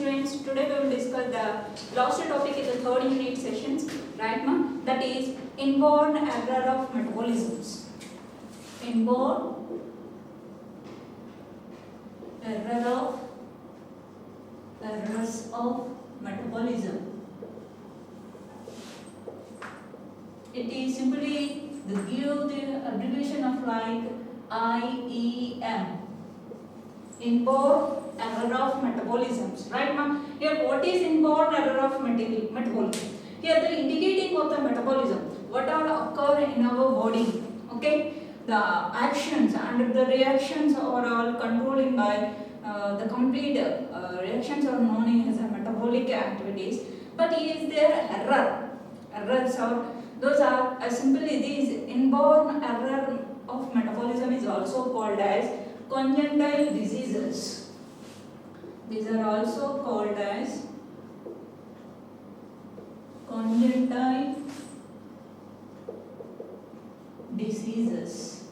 students, today we will discuss the last topic in the third unit sessions, right ma? That is inborn error of metabolisms. Inborn errors of metabolism. It is simply give the abbreviation of like IEM. Inborn error of metabolisms, right ma'am? Here what is inborn error of metabolism? Here the indicating of the metabolism, what all occur in our body, okay? The actions and the reactions are all controlling by the complete reactions are known as metabolic activities. But is there errors or those are simply these inborn error of metabolism is also called as congenital diseases. These are also called as congenital diseases.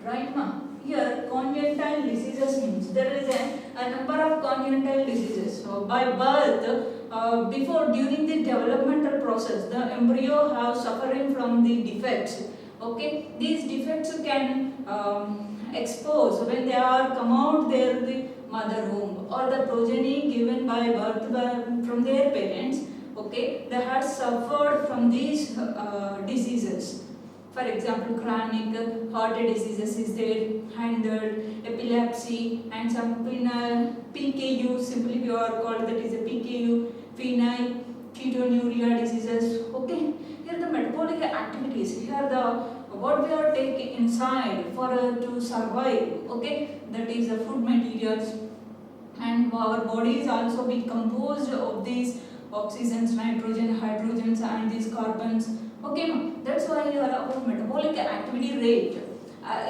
Right ma'am? Here congenital diseases means there is a number of congenital diseases. So by birth, during the developmental process, the embryo have suffering from the defects. Okay, these defects can expose when they are come out there the mother womb or the progeny given by birth from their parents. Okay, they had suffered from these diseases. For example, chronic heart diseases is there, and epilepsy, and some PKU, simply we are called that is a PKU, phenylketonuria diseases. Okay, here the metabolic activities, here the what we are taking inside for to survive. Okay, that is the food materials, and our body is also be composed of these oxygens, nitrogen, hydrogens, and these carbons. Okay, that's why our metabolic activity rate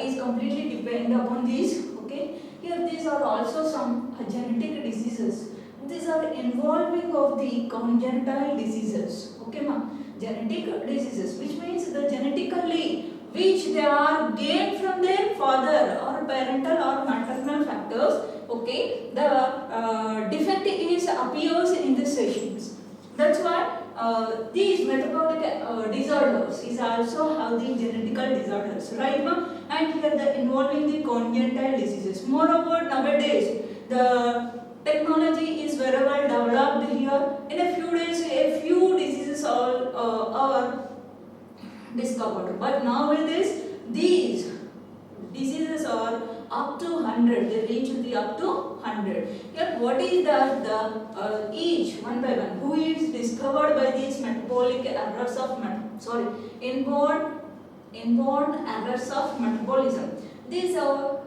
is completely dependent upon these. Okay, here these are also some genetic diseases. These are involving of the congenital diseases. Okay, ma, genetic diseases, which means the genetically which they are gained from their father or parental or maternal factors. Okay, the defect is appears in the sessions. That's why these metabolic disorders is also have the genetical disorders, right ma'am? And here the involving the congenital diseases. Moreover, nowadays the technology is very well developed here. In a few days, a few diseases are discovered. But nowadays these diseases are up to 100. They reach the up to 100. Here, what is the each one by one who is discovered by these metabolic errors of inborn errors of metabolism. These are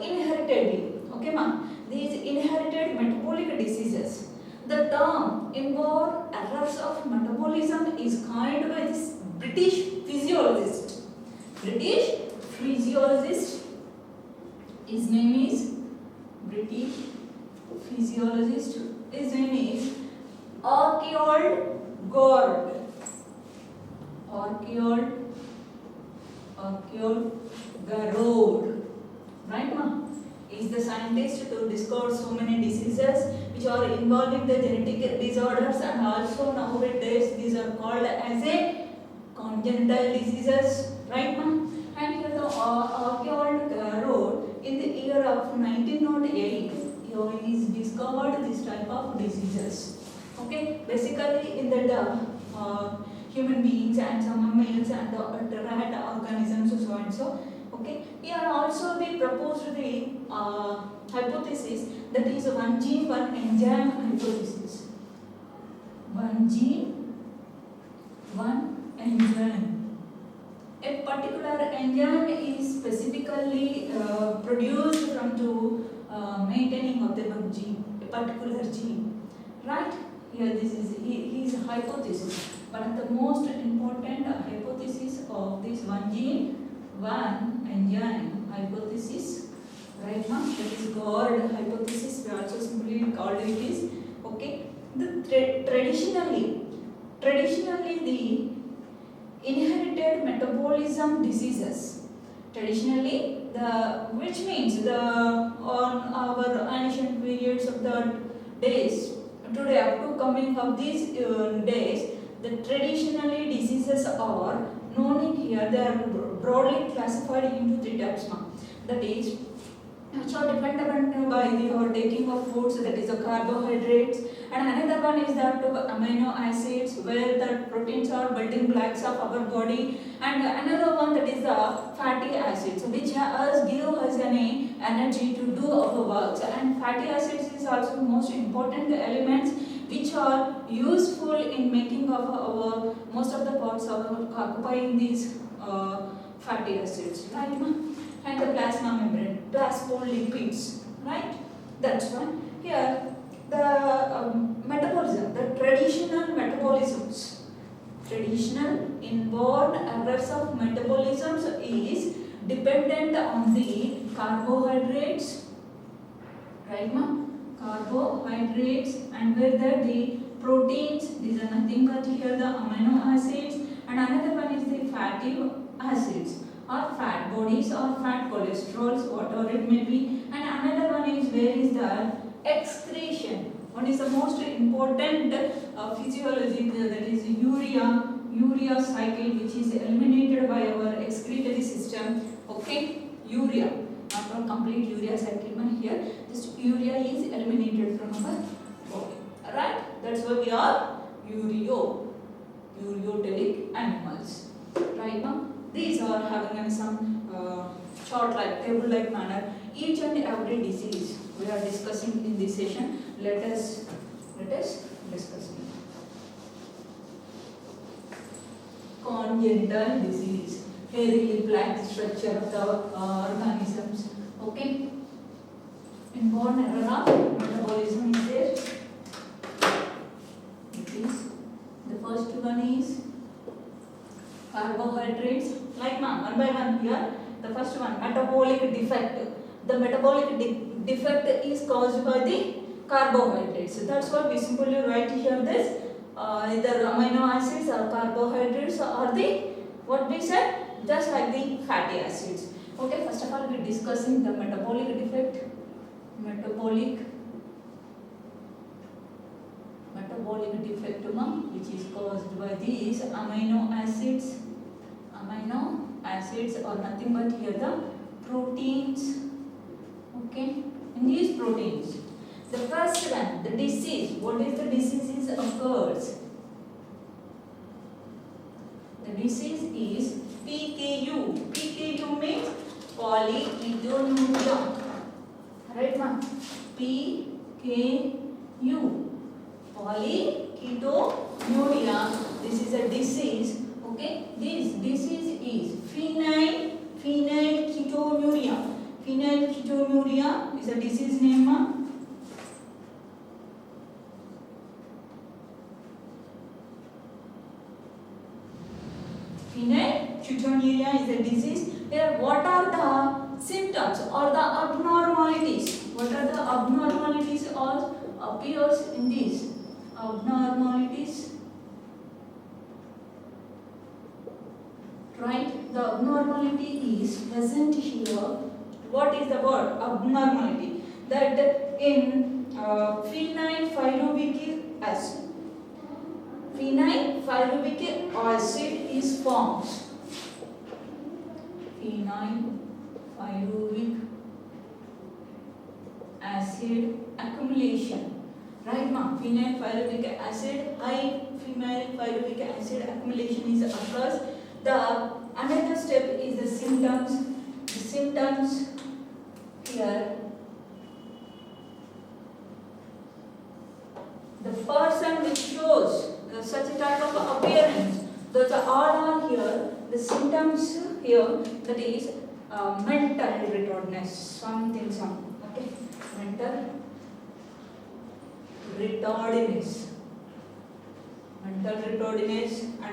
inheritedly. Okay, ma'am. These inherited metabolic diseases. The term inborn errors of metabolism is coined by this British physiologist. His name is British physiologist. His name is Archibald Gord. Garrod. Right, ma? Is the scientist to discover so many diseases which are involving the genetic disorders, and also nowadays these are called as a congenital diseases. Right, ma? And here the Archibald Garrod in the year of 1908, he is discovered this type of diseases. Okay, basically in the human beings and some mammals and the rat organisms, so and so. Okay, here also they proposed the hypothesis, that is one gene, one enzyme hypothesis. One gene, one enzyme. A particular enzyme is specifically produced from to maintaining of the one gene, a particular gene, right? Here this is his hypothesis. But the most important hypothesis of this one gene, one enzyme hypothesis, right now, that is Gord hypothesis. We also simply called it is. Okay, the traditionally the inherited metabolism diseases. Traditionally, which means on our ancient periods of the days, today up to coming of these days, the traditionally diseases are known in here. They are broadly classified into three types. That is, which are dependent by the taking of foods, that is the carbohydrates, and another one is that amino acids, where the proteins are building blocks of our body, and another one that is the fatty acids, which give us any energy to do our works. And fatty acids is also most important elements which are useful in making of our most of the parts of occupying these fatty acids, right? And the plasma membrane, phospholipids, right? That's one. Here, the metabolism, the traditional metabolisms, traditional inborn errors of metabolisms is dependent on the carbohydrates, right, ma? Carbohydrates, and where the proteins, these are nothing but here the amino acids, and another one is the fatty acids, or fat bodies, or fat cholesterols, whatever it may be. And another one is where is the excretion. One is the most important physiology, that is urea cycle, which is eliminated by our excretory system. Okay, urea, not a complete urea cycle here, just urea is eliminated from our body, right? That's why we are ureotelic animals, right, ma'am? These are having some chart like table like manner. Each and every disease we are discussing in this session. Let us discuss it. Congenital disease, very black structure of the organisms. Okay. Inborn error of metabolism is there. It is the first one is carbohydrates, like one by one here. The first one, metabolic defect. The metabolic defect is caused by the carbohydrates. That's why we simply write here this either amino acids or carbohydrates or the what we said, just like the fatty acids. Okay, first of all we are discussing the metabolic defect. Metabolic defect, which is caused by these amino acids are nothing but here the proteins. Okay, in these proteins, the first one, the disease. What is the disease occurs? The disease is PKU. PKU means polyketonuria. Right, ma'am? PKU, polyketonuria. This is a disease. Okay, this disease is phenylketonuria. Phenylketonuria is a disease name, ma'am. Phenylketonuria is a disease. Here, what are the symptoms or the abnormalities? What are the abnormalities or appears in these abnormalities? Right, the abnormality is present here. What is the word abnormality? That in phenylpyruvic acid. Phenylpyruvic acid is formed. Phenylpyruvic acid accumulation. Right, ma'am? Phenylpyruvic acid, high phenylpyruvic acid accumulation is occurs. The another step is the symptoms. The symptoms here. The person which shows such a type of appearance, those are all here. The symptoms here, that is mental retardedness, something. Okay, mental retardedness, and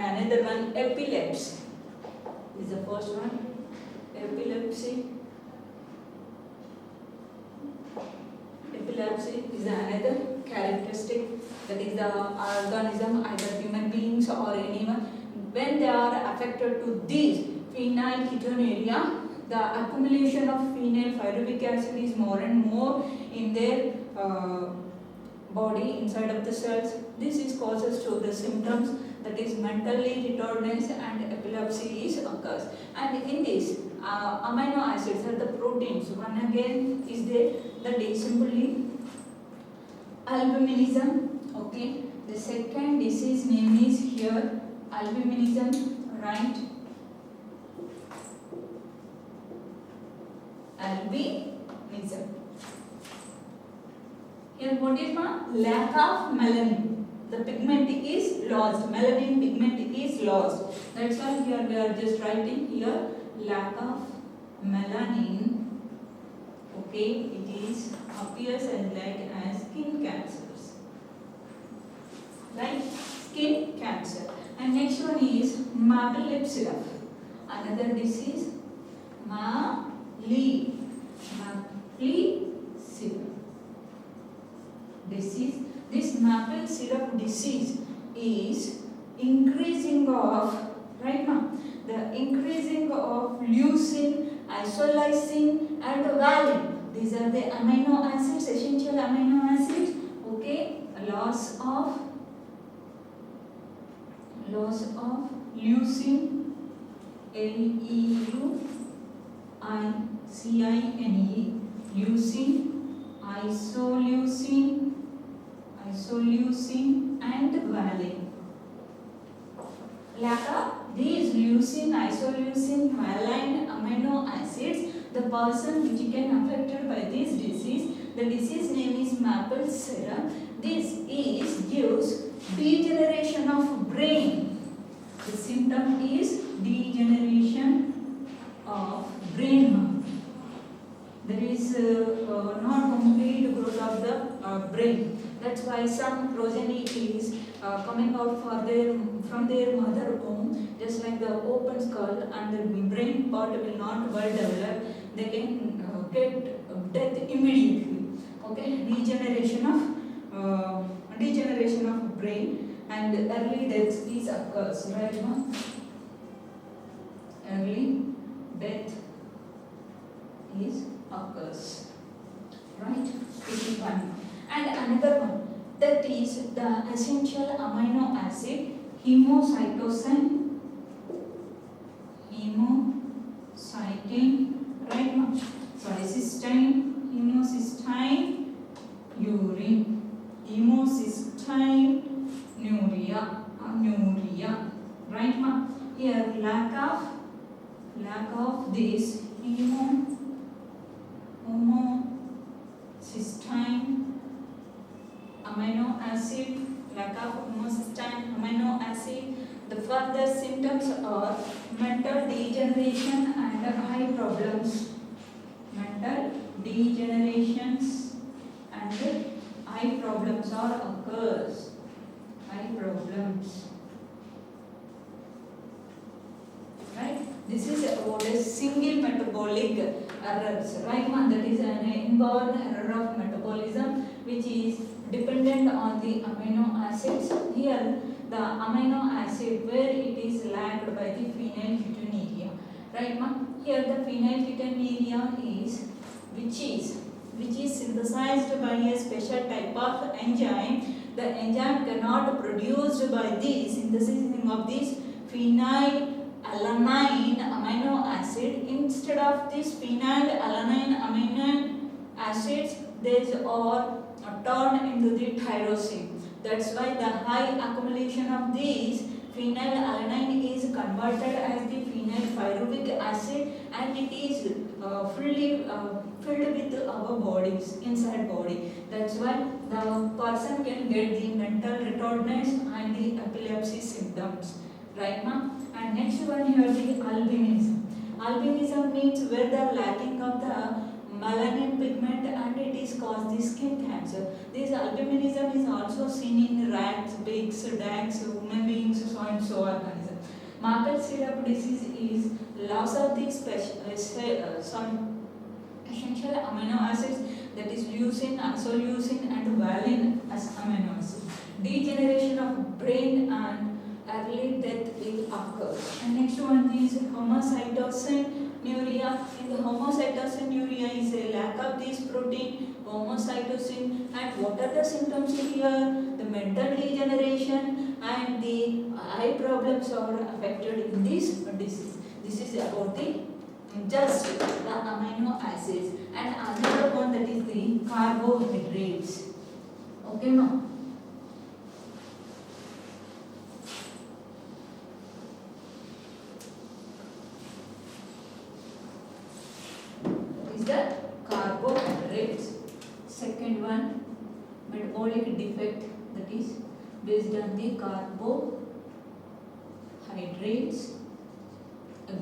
another one epilepsy. This is the first one, epilepsy. Epilepsy is another characteristic, that is the organism, either human beings or anyone, when they are affected to these phenylketonuria, the accumulation of phenylpyruvic acid is more and more in their body, inside of the cells. This is causes to the symptoms, that is mentally retardedness and epilepsy is occurs. And in this amino acids are the proteins. One again is there, that is simply albuminism. Okay, the second disease name is here albuminism, right? Albinism. Here what is lack of melanin. The pigment is lost. Melanin pigment is lost. That's why here we are just writing here lack of melanin. Okay, it is appears as skin cancers. Right? Skin cancer. And next one is maple lip syrup. Another disease, maple syrup disease. This maple syrup disease is increasing of, right now, the increasing of leucine, isoleucine and valine. These are the amino acids, essential amino acids. Okay, loss of leucine, Leucine, leucine, isoleucine and valine. Lack of these leucine, isoleucine, valine amino acids, the person which can affected by this disease, the disease name is maple syrup. This is gives degeneration of brain. The symptom is degeneration of brain. There is not complete growth of the brain. That's why some progeny is coming out from their mother womb, just like the open skull, and the brain part will not well developed. They can get death immediately. Okay, degeneration of brain and early death is occurs. Right now, early death is occurs. Right, this is one. And another one, that is the essential amino acid hemocytosine, right now, cysteine, homocysteine, urea, right now. Here lack of this homocysteine amino acid, lack of homocysteine amino acid. The further symptoms are mental degeneration and eye problems. Mental degenerations and eye problems are occurs. Eye problems. Right? This is about a single metabolic errors. Right, man? That is an inborn error of metabolism which is dependent on the amino acids. Here, the amino acid where it is lacked by the phenylketonuria. Right, ma? Here the phenylketonuria is which is synthesized by a special type of enzyme. The enzyme cannot produced by the synthesis of this phenylalanine amino acid. Instead of this phenylalanine amino acids, these are turned into the tyrosine. That's why the high accumulation of these phenylalanine is converted as the phenylpyruvic acid, and it is fully filled with our bodies, inside body. That's why the person can get the mental retardedness and the epilepsy symptoms. Right now, and next one here the albinism. Albinism means where the lacking of the melanin pigment and it is caused the skin cancer. This albinism is also seen in rats, pigs, ducks, human beings, so and so organisms. Maple syrup disease is loss of the some essential amino acids, that is leucine, isoleucine and valine as amino acids. Degeneration of brain and early death will occur. And next one is homocytosine urea. In the homocytosine urea is a lack of these protein, homocytosine. And what are the symptoms here? The mental degeneration and the eye problems are affected in this disease. This is about the just the amino acids, and another one, that is the carbohydrates. Okay, no? That is the carbohydrates. Second one, metabolic defect, that is based on the carbohydrates,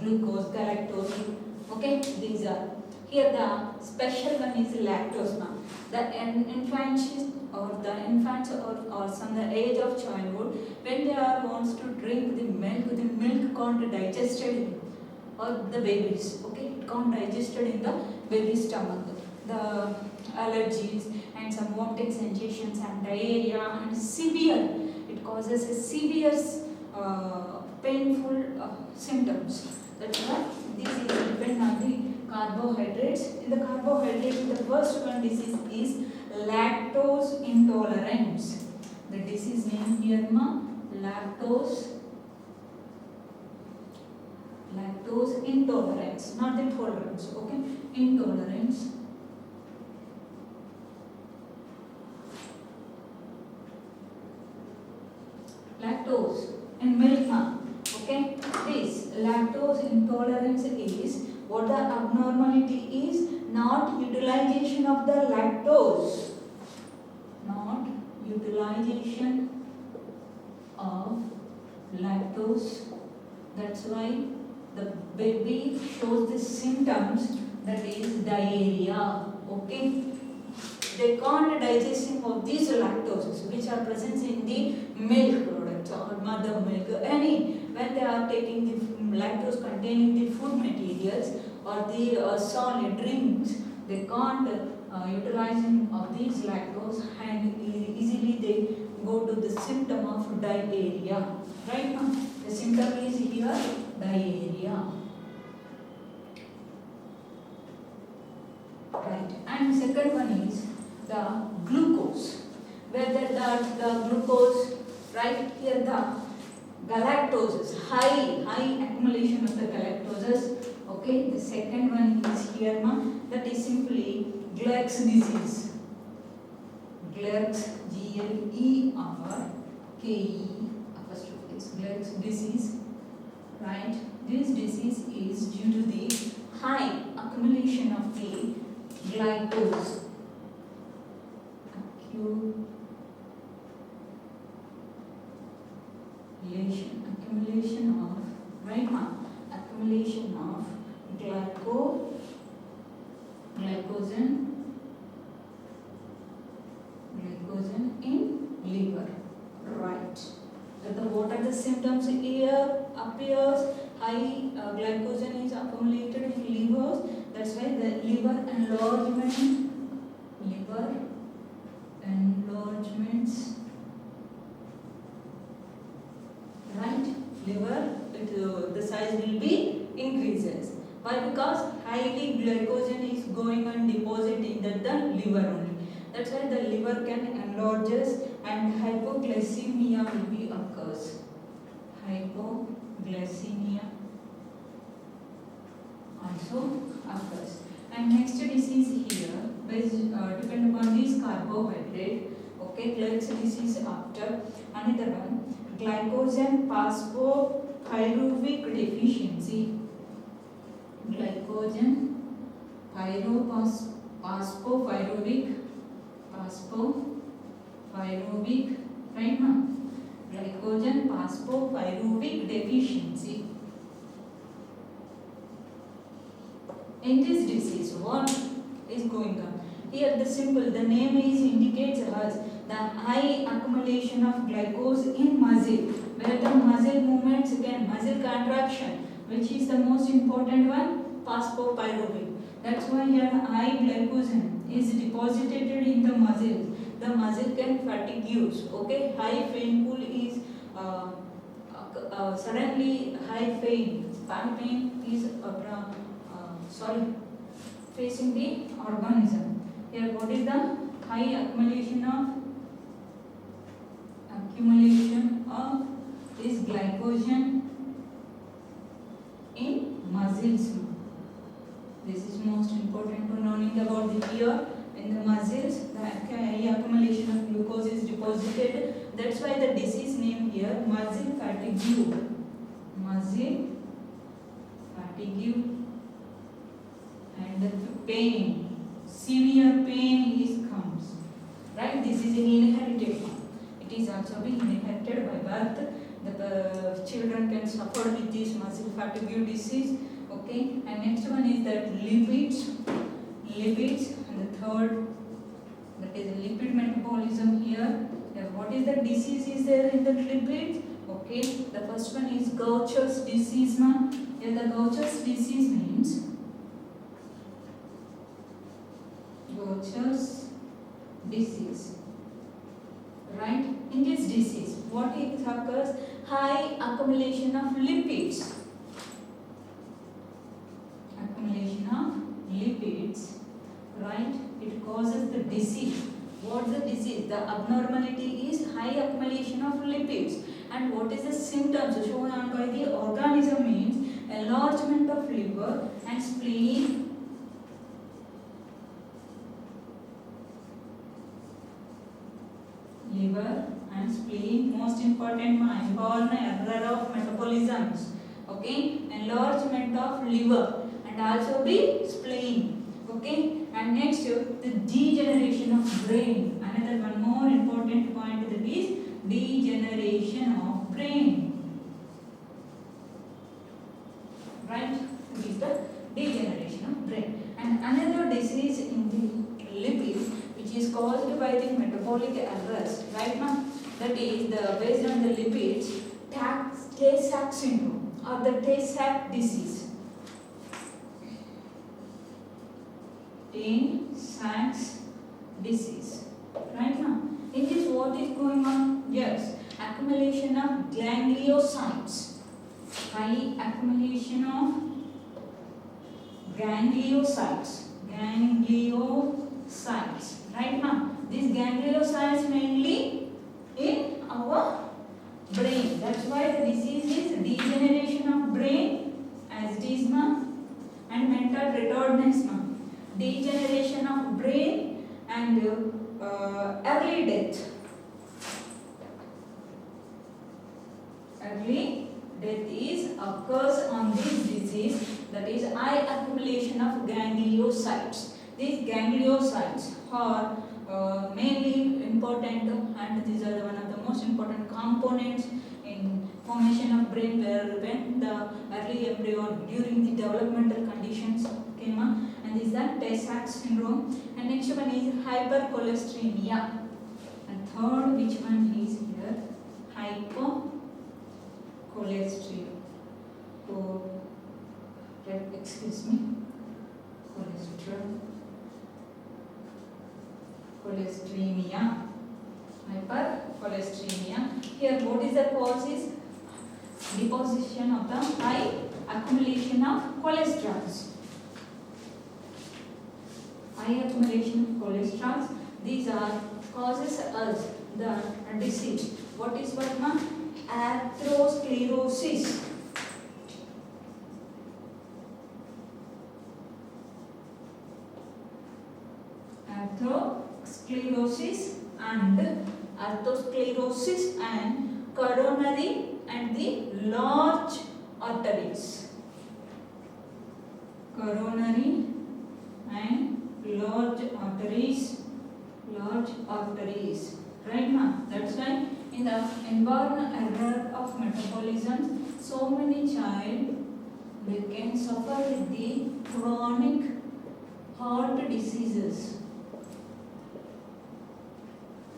glucose, galactose. Okay, these are here. The special one is lactose. Now, the infants or from the age of childhood, when they are wants to drink the milk can't digested, or the babies. Okay, it can't digested in the baby's stomach. The allergies and some vomiting sensations and diarrhea and severe. It causes a severe painful symptoms. That's why this is depend on the carbohydrates. In the carbohydrates, the first one disease is lactose intolerance. The disease name here lactose intolerance, not the tolerance. Okay, intolerance. Lactose in milk. Okay, this lactose intolerance is what the abnormality is, not utilization of the lactose, not utilization of lactose. That's why the baby shows the symptoms, that is diarrhea. Okay, they can't digesting of these lactoses which are present in the milk products or mother milk, any when they are taking the lactose containing the food materials or the solid drinks, they can't utilizing of these lactose, and easily they go to the symptom of diarrhea. Right now, the symptom is here diarrhea. Right, and second one is the glucose, whether the glucose, right here the galactoses, high accumulation of the galactoses. Okay, the second one is here that is simply Glerk's disease. Glerk's, Glerke, apostrophe, it's Glerk's disease. Right, this disease is due to the high accumulation of the glucose. Accumulation of, right now, accumulation of glycogen in liver. Right. What are the symptoms here? Appears high glycogen is accumulated in livers. That's why the liver enlargements, right? Liver, the size will be increases. Why? Because highly glycogen is going and deposit in the liver only. That's why the liver can enlarges and hypoglycemia will be occurs. Hypoglycemia also occurs. And next disease here based depend upon this carbohydrate. Okay, Glerk's disease after another one, glycogen phosphopyruvic deficiency. Glycogen phosphopyruvic, right now, glycogen phosphopyruvic deficiency. In this disease, what is going on? Here the name is indicates us the high accumulation of glucose in muscle, where the muscle movements, again muscle contraction, which is the most important one, phosphopyruvic. That's why here high glycogen is deposited in the muscle. The muscle can fatigue. Okay, high painful is suddenly high pain. Spine pain is facing the organism. Here what is the high accumulation of this glycogen in muscles. This is most important to knowing about the here in the muscles. The high accumulation of glucose is deposited. That's why the disease name here muscle fatigue. Muscle fatigue and the pain, severe pain is comes. Right? This is an inherited one. It is also being inherited by birth. The children can suffer with this muscle fatigue disease. Okay, and next one is that lipids, and the third, that is lipid metabolism here. What is the disease is there in the lipids? Okay, the first one is Gaucher's disease. Here the Gaucher's disease means Gaucher's disease. Right? In this disease, what it occurs? High accumulation of lipids. Accumulation of lipids. Right? It causes the disease. What the disease? The abnormality is high accumulation of lipids. And what is the symptoms shown on by the organism means enlargement of liver and spleen. Liver and spleen, most important one, involved error of metabolisms. Okay, enlargement of liver and also the spleen. Okay, and next the degeneration of brain. Another one more important point that is degeneration of brain. Right, this is the degeneration of brain. And another disease in the lipids which is caused by the metabolic errors, right now, that is the based on the lipids, Tay-Sachs syndrome or the Tay-Sachs disease. Tay-Sachs disease, right now. In this, what is going on? Yes, accumulation of gangliocytes. High accumulation of gangliocytes. Right now, these gangliocytes mainly in our brain. That's why the disease is degeneration of brain as it is and mental retardedness. Degeneration of brain and early death. Early death is occurs on this disease, that is high accumulation of gangliocytes. These gangliocytes are mainly important, and these are one of the most important components in formation of brain when the early embryo during the developmental conditions came up, and this is the Tay-Sachs syndrome. And next one is hypercholesteremia, and third which one is here hypocholesteremia. Cholesteremia, hypercholesteremia. Here, what is the cause? Is deposition of the high accumulation of cholesterols. High accumulation of cholesterols. These are causes us the disease. What is what, ma'am? Atherosclerosis. Atherosclerosis and coronary and the large arteries. Coronary and large arteries. Right now, that's why in the environment error of metabolism, so many child they can suffer with the chronic heart diseases.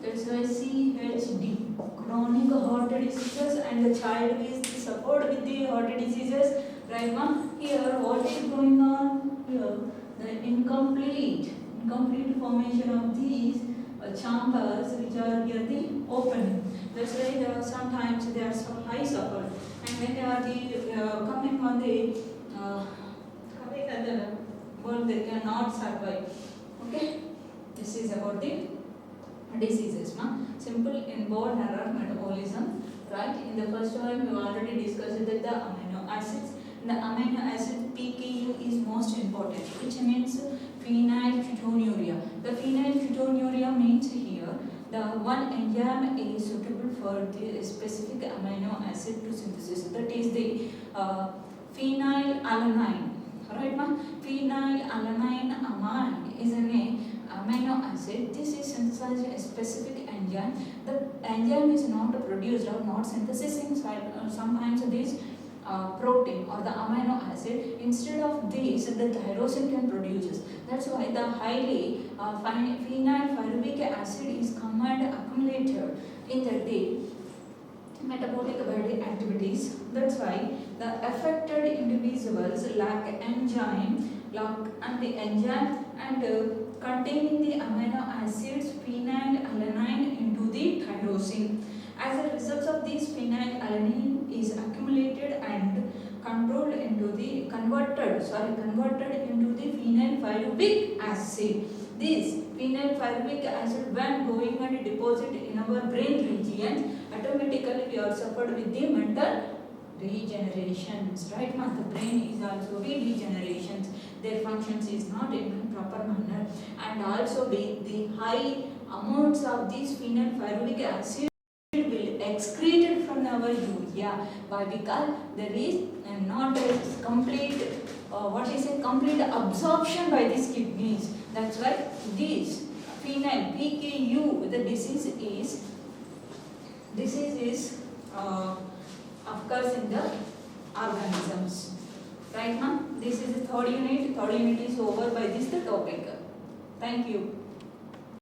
That's why CHD, chronic heart diseases, and the child is suffered with the heart diseases. Right now, here what is going on? Here the incomplete formation of these chambers which are here the opening. That's why sometimes they are so high suffered, and when they are the coming on the world, they cannot survive. Okay. This is about the diseases. Simple inborn error metabolism. Right. In the first one, we already discussed that the amino acids. The amino acid PKU is most important, which means phenylketonuria. The phenylketonuria means here the one enzyme is suitable for the specific amino acid to synthesis. That is the phenylalanine. Right, ma? Phenylalanine amide is an amino acid. This is synthesized a specific enzyme. The enzyme is not produced or not synthesizing sometimes this protein or the amino acid. Instead of this, the tyrosine can produce. That's why the highly phenylpyruvic acid is combined accumulated in the metabolic body activities. That's why the affected individuals lack the enzyme and containing the amino acids phenylalanine into the tyrosine. As a result of this, phenylalanine is accumulated and converted into the phenylpyruvic acid. This phenylpyruvic acid, when going and deposit in our brain region, automatically we are suffered with the mental regenerations. Right, man? The brain is also be regenerations. Their functions is not in proper manner, and also the high amounts of this phenylpyruvic acid will excreted from our urea, by because there is not a complete complete absorption by these kidneys. That's why this phenyl PKU, the disease is occurs in the organisms. Right, ma'am? This is the third unit. Third unit is over by this the topic. Thank you.